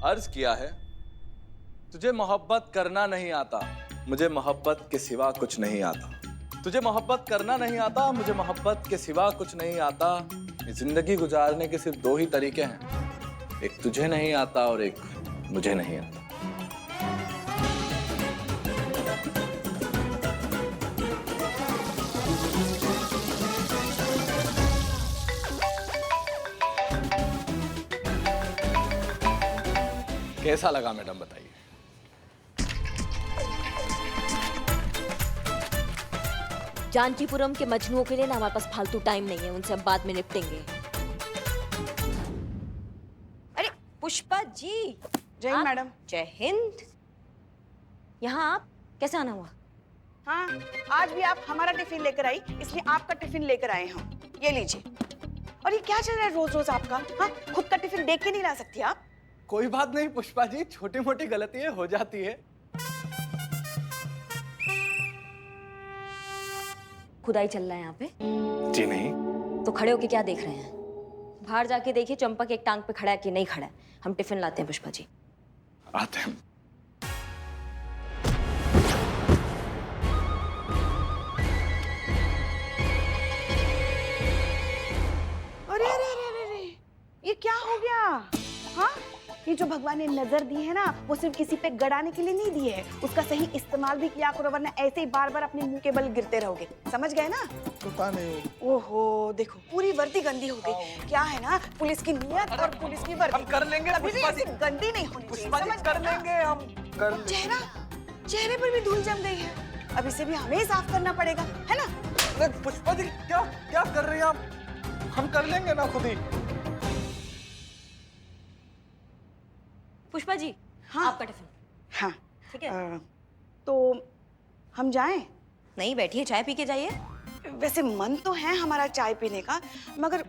अर्ज किया है, तुझे मोहब्बत करना नहीं आता, मुझे मोहब्बत के सिवा कुछ नहीं आता। तुझे मोहब्बत करना नहीं आता, मुझे मोहब्बत के सिवा कुछ नहीं आता। जिंदगी गुजारने के सिर्फ दो ही तरीके हैं, एक तुझे नहीं आता और एक मुझे नहीं आता। कैसा लगा मैडम, बताइए। जानकीपुरम के मजनुओं के लिए ना हमारे पास फालतू टाइम नहीं है, उनसे हम बाद में निपटेंगे। अरे पुष्पा जी। जय हिंद मैडम। जय हिंद। यहाँ आप कैसे आना हुआ? हाँ, आज भी आप हमारा टिफिन लेकर आई, इसलिए आपका टिफिन लेकर आए हम। ये लीजिए। और ये क्या चल रहा है रोज रोज आपका? हाँ, खुद का टिफिन देख के नहीं ला सकती आप? कोई बात नहीं पुष्पा जी, छोटी मोटी गलतियां हो जाती है। खुदाई चल रहा है यहाँ पे? जी नहीं। तो खड़े होके क्या देख रहे हैं? बाहर जाके देखिए चंपक एक टांग पे खड़ा है कि नहीं खड़ा है। हम टिफिन लाते हैं पुष्पा जी। आते हैं। अरे अरे अरे अरे अरे, ये क्या हो गया? हाँ, ये जो भगवान ने नजर दी है ना, वो सिर्फ किसी पे गड़ाने के लिए नहीं दी है, उसका सही इस्तेमाल भी किया करो, वरना ऐसे ही बार बार अपने मुंह के बल गिरते रहोगे। समझ गए ना? पता नहीं। ओहो, देखो पूरी वर्दी गंदी हो गई। क्या है ना, पुलिस की नियत और पुलिस की वर्दी हम कर लेंगे कभी भी पुष्पा जी। ऐसी गंदी नहीं होनी चाहिए। पुष्पा जी समझ कर गए ना? लेंगे हम, कर चेहरा, चेहरे पर भी धूल जम गई है। अब इसे भी हमें ही साफ करना पड़ेगा, है ना? लेंगे। पुष्पा जी क्या क्या कर रही हैं आप? हम कर लेंगे ना खुद ही। पुष्पा जी, हाँ। आपका टिफिन। हाँ, ठीक है। तो हम जाएं? नहीं, बैठिए, चाय पी के जाइए। वैसे मन तो है हमारा चाय पीने का, मगर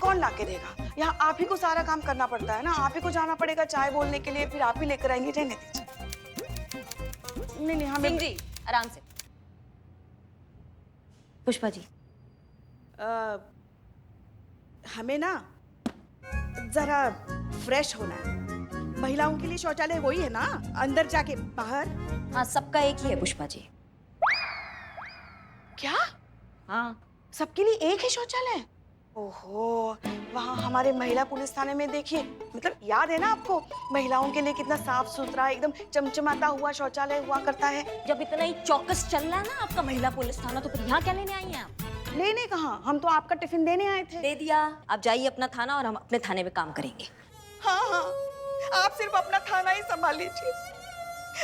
कौन ला के देगा? यहाँ आप ही को सारा काम करना पड़ता है ना, आप ही को जाना पड़ेगा चाय बोलने के लिए, फिर आप ही लेकर आएंगे। रहने दीजिए। नहीं नहीं, हमें सिंह जी आराम से। पुष्पा जी, हमें ना जरा फ्रेश होना है। महिलाओं के लिए शौचालय वही है ना, अंदर जाके बाहर? हाँ, सबका एक ही है पुष्पा जी। क्या? हाँ, सबके लिए एक ही शौचालय? ओहो, वहाँ हमारे महिला पुलिस थाने में देखिए, मतलब याद है ना आपको, महिलाओं के लिए कितना साफ सुथरा एकदम चमचमाता हुआ शौचालय हुआ करता है। जब इतना ही चौकस चल रहा है ना आपका महिला पुलिस थाना, तो फिर यहाँ क्या लेने आई हैं आप? लेने कहाँ, हम तो आपका टिफिन देने आए थे। दे दिया, आप जाइए अपना थाना और हम अपने थाने में काम करेंगे। हाँ हाँ, आप सिर्फ अपना थाना ही संभाल लीजिए,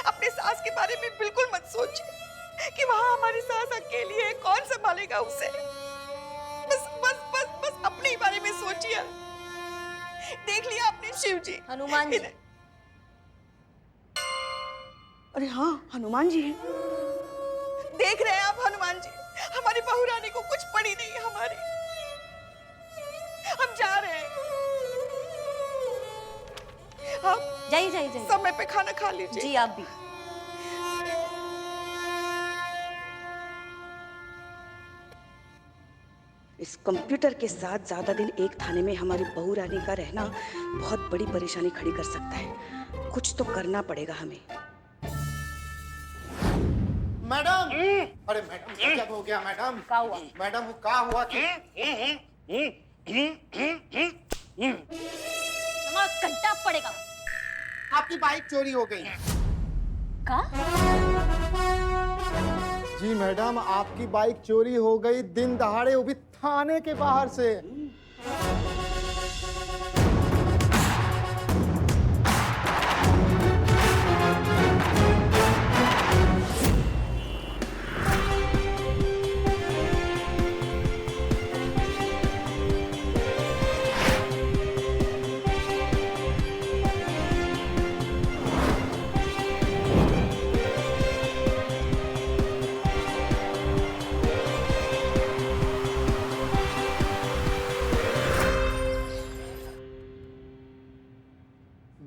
अपने सास के बारे में बिल्कुल मत सोचिए कि वहाँ हमारी सास अकेली है, कौन संभालेगा उसे। बस बस बस बस अपने ही बारे में सोचिए। देख लिया आपने शिव जी, हनुमान जी। अरे हाँ, हनुमान जी हैं। देख रहे हैं आप हनुमान जी, हमारी बहू रानी को कुछ पड़ी नहीं है हमारी। हम जा रहे हैं। आप जाइए जाइए जाइए। समय पे खाना खा लीजिए। जी आप भी। इस कंप्यूटर के साथ ज्यादा दिन एक थाने में हमारी बहू रानी का रहना बहुत बड़ी परेशानी खड़ी कर सकता है। कुछ तो करना पड़ेगा हमें। मैडम, अरे मैडम क्या हो गया मैडम? क्या हुआ? मैडम क्या हुआ कि घंटा पड़ेगा। आपकी बाइक चोरी हो गई। का? जी मैडम, आपकी बाइक चोरी हो गई दिन दहाड़े, वो भी थाने के बाहर से।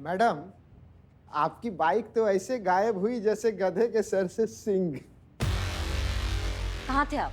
मैडम, आपकी बाइक तो ऐसे गायब हुई जैसे गधे के सर से सींग। कहाँ थे आप?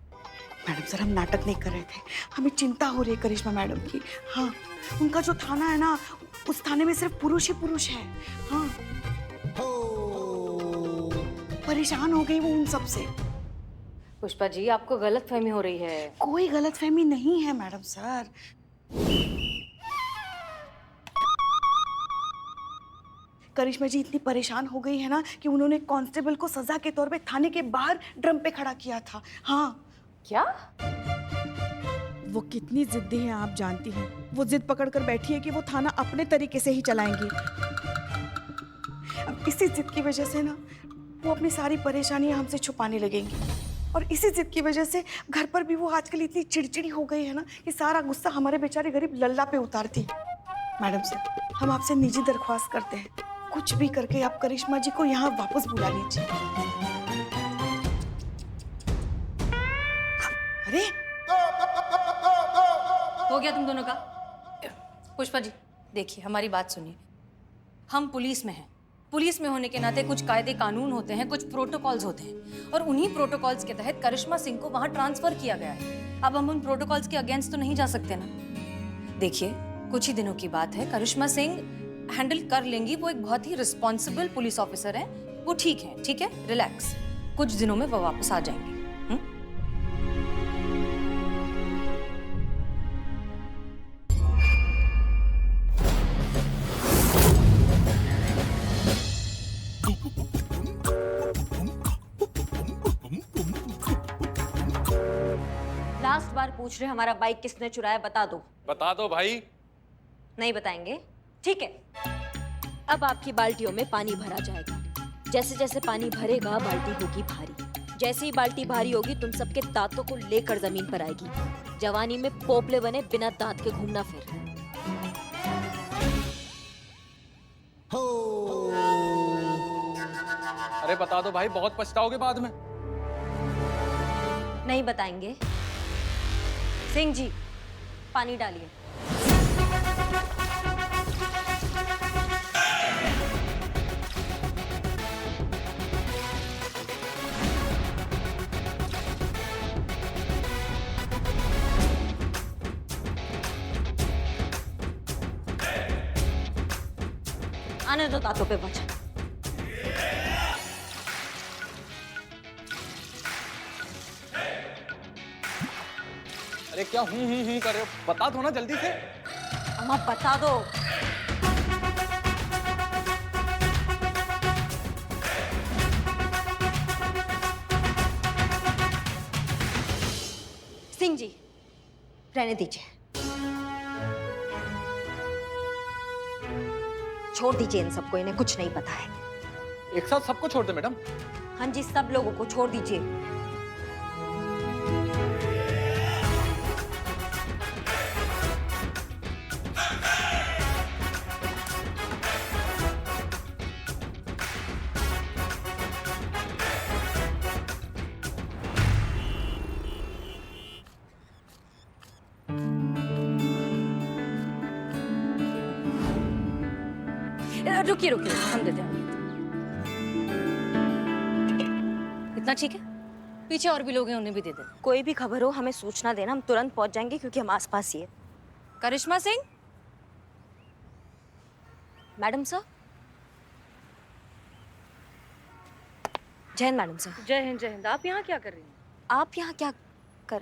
मैडम सर, हम नाटक नहीं कर रहे थे, हमें चिंता हो रही है करिश्मा मैडम की। हाँ, उनका जो थाना है ना, उस थाने में सिर्फ पुरुष ही पुरुष है। हाँ, परेशान हो गई वो उन सब से। पुष्पा जी, आपको गलतफहमी हो रही है। कोई गलतफहमी नहीं है मैडम सर। करिश्मा जी इतनी परेशान हो गई है ना कि उन्होंने कांस्टेबल को सजा के तौर पे थाने के बाहर ड्रम पे खड़ा किया था। हाँ, क्या? वो कितनी जिद्दी है आप जानती हैं। वो जिद पकड़ कर बैठी है कि वो थाना अपने तरीके से ही चलाएंगी। अब इसी जिद की वजह से ना वो अपनी सारी परेशानियां हमसे छुपाने लगेंगी, और इसी जिद की वजह से घर पर भी वो आजकल इतनी चिड़चिड़ी हो गई है ना कि सारा गुस्सा हमारे बेचारे गरीब लल्ला पे उतारती है। मैडम सर, हम आपसे निजी दरख्वास्त करते हैं, कुछ भी करके आप करिश्मा जी को यहाँ वापस बुला लीजिए। अरे हो गया तुम दोनों का? पुष्पा जी देखिए, हमारी बात सुनिए। हम पुलिस में हैं। पुलिस में होने के नाते कुछ कायदे कानून होते हैं, कुछ प्रोटोकॉल्स होते हैं, और उन्हीं प्रोटोकॉल्स के तहत करिश्मा सिंह को वहां ट्रांसफर किया गया है। अब हम उन प्रोटोकॉल्स के अगेंस्ट तो नहीं जा सकते ना। देखिए, कुछ ही दिनों की बात है, करिश्मा सिंह हैंडल कर लेंगी। वो एक बहुत ही रिस्पॉन्सिबल पुलिस ऑफिसर है, वो ठीक है, रिलैक्स। कुछ दिनों में वो वापस आ जाएंगे। लास्ट बार पूछ रहे हमारा बाइक किसने चुराया, बता दो। बता दो भाई। नहीं बताएंगे? ठीक है, अब आपकी बाल्टियों में पानी भरा जाएगा। जैसे जैसे पानी भरेगा बाल्टी होगी भारी। जैसे ही बाल्टी भारी होगी तुम सबके दांतों को लेकर जमीन पर आएगी। जवानी में पोपले बने बिना दांत के घूमना फिर। अरे बता दो भाई, बहुत पछताओगे बाद में। नहीं बताएंगे? सिंह जी, पानी डालिए। आने दो दांतों पे बचा। अरे क्या हूँ कर रहे हो? बता दो ना जल्दी से। अम्मा बता दो। सिंह जी, रहने दीजिए, छोड़ दीजिए इन सबको, इन्हें कुछ नहीं पता है। एक साथ सबको छोड़ दे मैडम। हाँ जी, सब लोगों को छोड़ दीजिए। रुकिए, हम देते हैं। इतना ठीक है? पीछे और भी लोग हैं, उन्हें भी दे देना। कोई भी खबर हो हमें सूचना देना, हम तुरंत पहुंच जाएंगे क्योंकि हम आसपास ही है। करिश्मा सिंह। Madam sir. जय हिंद मैडम सर। जय हिंद, जय हिंद। आप यहाँ क्या कर रही हैं? आप यहाँ क्या कर?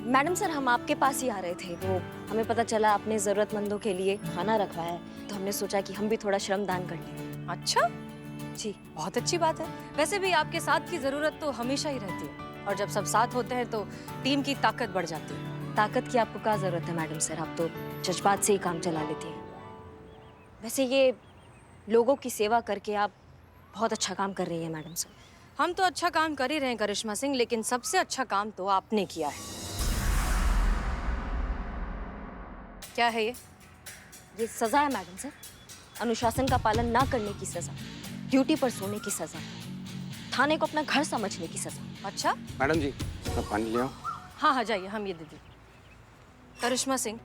मैडम सर, हम आपके पास ही आ रहे थे। वो हमें पता चला आपने जरूरतमंदों के लिए खाना रखवाया है, तो हमने सोचा कि हम भी थोड़ा श्रमदान कर लें। अच्छा जी, बहुत अच्छी बात है। वैसे भी आपके साथ की जरूरत तो हमेशा ही रहती है, और जब सब साथ होते हैं तो टीम की ताकत बढ़ जाती है। ताकत की आपको क्या जरूरत है मैडम सर, आप तो जज्बात से ही काम चला लेती हैं। वैसे ये लोगों की सेवा करके आप बहुत अच्छा काम कर रही हैं मैडम सर। हम तो अच्छा काम कर ही रहे हैं करिश्मा सिंह, लेकिन सबसे अच्छा काम तो आपने किया है। क्या है ये? ये सजा है मैडम सर, अनुशासन का पालन ना करने की सजा, ड्यूटी पर सोने की सजा, थाने को अपना घर समझने की सजा। अच्छा मैडम जी, पानी ले आओ। हाँ हाँ, जाइए, हम ये दे दें। करिश्मा सिंह,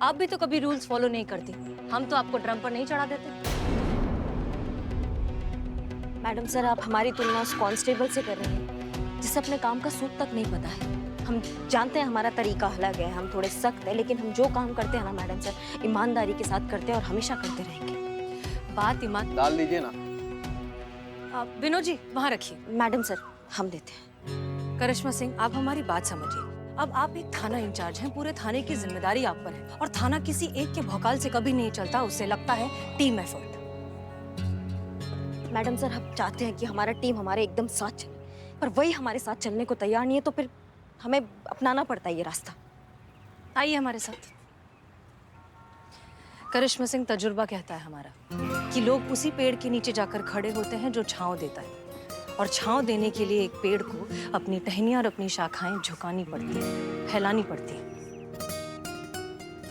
आप भी तो कभी रूल्स फॉलो नहीं करती। हम तो आपको ड्रम पर नहीं चढ़ा देते। मैडम सर, आप हमारी तुलना उस कांस्टेबल से कर रहे हैं जिसे अपने काम का सूद तक नहीं पता है। हम जानते हैं हमारा तरीका अलग है, हम थोड़े सख्त हैं, लेकिन हम जो काम करते हैं ना मैडम सर, ईमानदारी के साथ करते हैं और हमेशा करते रहेंगे। बात ईमान। डाल लीजिए ना। विनोद जी वहाँ रखिए। मैडम सर, हम देते हैं। करिश्मा सिंह, आप हमारी बात समझिए। अब आप एक थाना इंचार्ज हैं, पूरे थाने की जिम्मेदारी आप पर है और थाना किसी एक के भौकाल से कभी नहीं चलता, उससे लगता है टीम एफर्ट। मैडम सर, हम चाहते हैं कि हमारा टीम हमारे एकदम साथ चले, पर वही हमारे साथ चलने को तैयार नहीं है, तो फिर हमें अपनाना पड़ता है ये रास्ता। आइए हमारे साथ। करिश्मा सिंह, तजुर्बा कहता है हमारा कि लोग उसी पेड़ के नीचे जाकर खड़े होते हैं जो छांव देता है, और छांव देने के लिए एक पेड़ को अपनी टहनियां और अपनी शाखाएं झुकानी पड़ती है, फैलानी पड़ती है।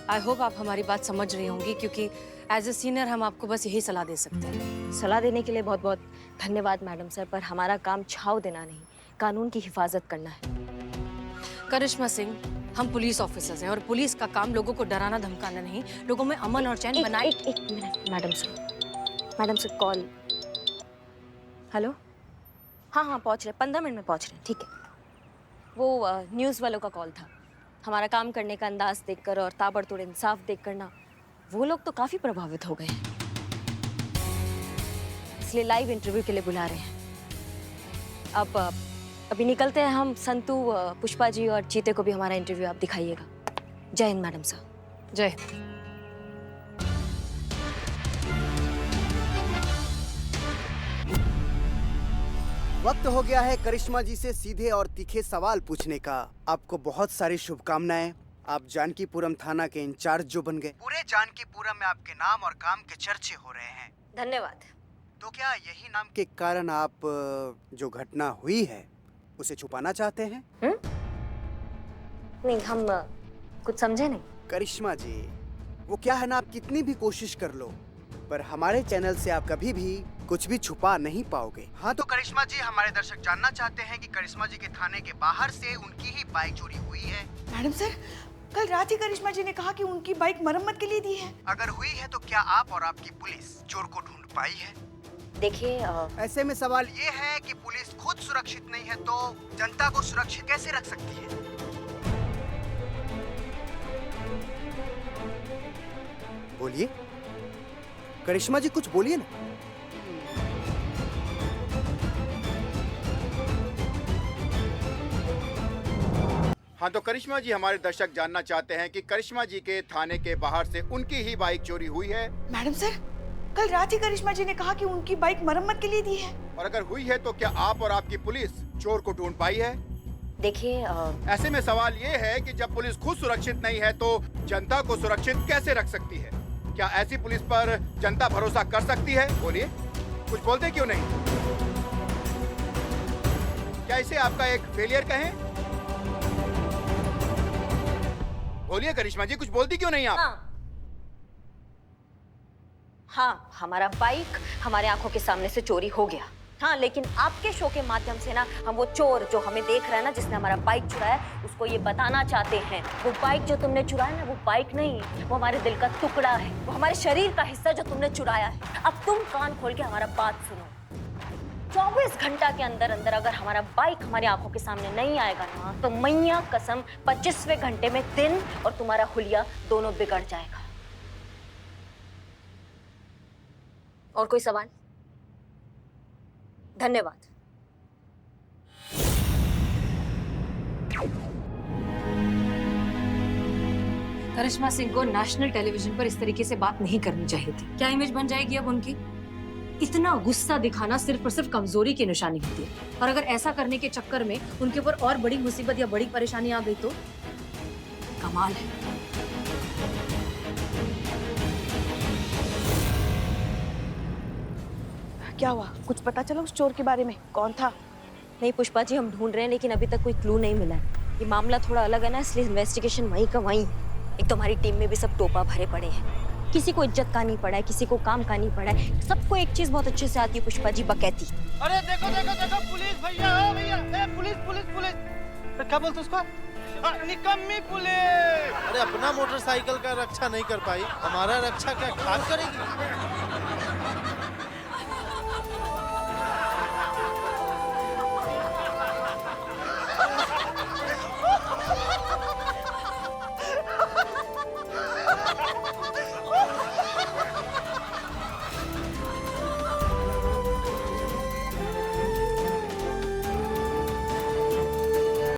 आई होप आप हमारी बात समझ रही होंगी, क्योंकि एज ए सीनियर हम आपको बस यही सलाह दे सकते हैं। सलाह देने के लिए बहुत बहुत धन्यवाद मैडम सर, पर हमारा काम छाव देना नहीं, कानून की हिफाजत करना है। करिश्मा सिंह, हम पुलिस ऑफिसर्स हैं और पुलिस का काम लोगों को डराना धमकाना नहीं, लोगों में अमन और चैन बनाए। एक minute madam sir, call. Hello, हाँ पहुंच रहे, 15 मिनट में पहुंच रहे हैं, ठीक है। वो न्यूज़ वालों का कॉल था। हमारा काम करने का अंदाज देखकर और ताबड़तोड़ इंसाफ देखकर ना, वो लोग तो काफ़ी प्रभावित हो गए हैं, इसलिए लाइव इंटरव्यू के लिए बुला रहे हैं। अब अभी निकलते हैं हम। संतू, पुष्पा जी और चीते को भी हमारा इंटरव्यू आप दिखाइएगा। जय हिंद मैडम साहब। जय। वक्त हो गया है करिश्मा जी से सीधे और तीखे सवाल पूछने का। आपको बहुत सारी शुभकामनाएं। आप जानकीपुरम थाना के इंचार्ज जो बन गए, पूरे जानकीपुरम में आपके नाम और काम के चर्चे हो रहे हैं। धन्यवाद। तो क्या यही नाम के कारण आप जो घटना हुई है उसे छुपाना चाहते हैं? नहीं, हम कुछ समझे नहीं। करिश्मा जी, वो क्या है ना, आप कितनी भी कोशिश कर लो, पर हमारे चैनल से आप कभी भी कुछ भी छुपा नहीं पाओगे। हाँ तो करिश्मा जी, हमारे दर्शक जानना चाहते हैं कि करिश्मा जी के थाने के बाहर से उनकी ही बाइक चोरी हुई है। मैडम सर, कल रात ही करिश्मा जी ने कहा कि उनकी बाइक मरम्मत के लिए दी है। अगर हुई है तो क्या आप और आपकी पुलिस चोर को ढूंढ पाई है? देखिए, ऐसे में सवाल ये है कि पुलिस खुद सुरक्षित नहीं है तो जनता को सुरक्षित कैसे रख सकती है? बोलिए करिश्मा जी, कुछ बोलिए ना। हाँ तो करिश्मा जी, हमारे दर्शक जानना चाहते हैं कि करिश्मा जी के थाने के बाहर से उनकी ही बाइक चोरी हुई है। मैडम सर, कल रात ही करिश्मा जी ने कहा कि उनकी बाइक मरम्मत के लिए दी है। और अगर हुई है तो क्या आप और आपकी पुलिस चोर को ढूंढ पाई है? देखिए, ऐसे में सवाल ये है कि जब पुलिस खुद सुरक्षित नहीं है तो जनता को सुरक्षित कैसे रख सकती है? क्या ऐसी पुलिस पर जनता भरोसा कर सकती है? बोलिए, कुछ बोलते क्यों नहीं? क्या इसे आपका एक फेलियर कहें? बोलिए करिश्मा जी, कुछ बोलती क्यों नहीं आप? हाँ, हमारा बाइक हमारे आंखों के सामने से चोरी हो गया। हाँ, लेकिन आपके शो के माध्यम से ना, हम वो चोर जो हमें देख रहा है ना, जिसने हमारा बाइक चुराया, उसको ये बताना चाहते हैं, वो बाइक जो तुमने चुराया ना, वो बाइक नहीं, वो हमारे दिल का टुकड़ा है, वो हमारे शरीर का हिस्सा जो तुमने चुराया है। अब तुम कान खोल के हमारा बात सुनो। 24 घंटा के अंदर अंदर अगर हमारा बाइक हमारी आंखों के सामने नहीं आएगा ना, तो मैया कसम 25वें घंटे में दिन और तुम्हारा हुलिया दोनों बिगड़ जाएगा। और कोई सवाल? धन्यवाद। करिश्मा सिंह को नेशनल टेलीविजन पर इस तरीके से बात नहीं करनी चाहिए थी। क्या इमेज बन जाएगी अब उनकी? इतना गुस्सा दिखाना सिर्फ और सिर्फ कमजोरी की निशानी होती है, और अगर ऐसा करने के चक्कर में उनके ऊपर और बड़ी मुसीबत या बड़ी परेशानी आ गई तो कमाल है। क्या हुआ? कुछ पता चला उस चोर के बारे में? कौन था? नहीं पुष्पा जी, हम ढूंढ रहे हैं, लेकिन अभी तक कोई क्लू नहीं मिला है। ये मामला थोड़ा अलग है ना, इसलिए इन्वेस्टिगेशन वहीं का वहीं। एक तो हमारी टीम में भी सब टोपा भरे पड़े हैं, किसी को इज्जत का नहीं पड़ा है, किसी को काम का नहीं पड़ा है। सबको एक चीज बहुत अच्छे से आती है पुष्पा जी, बकैती। अरे देखो देखो देखो, पुलिस भैया, ओ भैया, ए पुलिस पुलिस पुलिस, क्या बोलते उसको? निकम्मी पुलिस। अरे अपना मोटरसाइकिल का रक्षा नहीं कर पाई, हमारा रक्षा क्या खाक करेगी?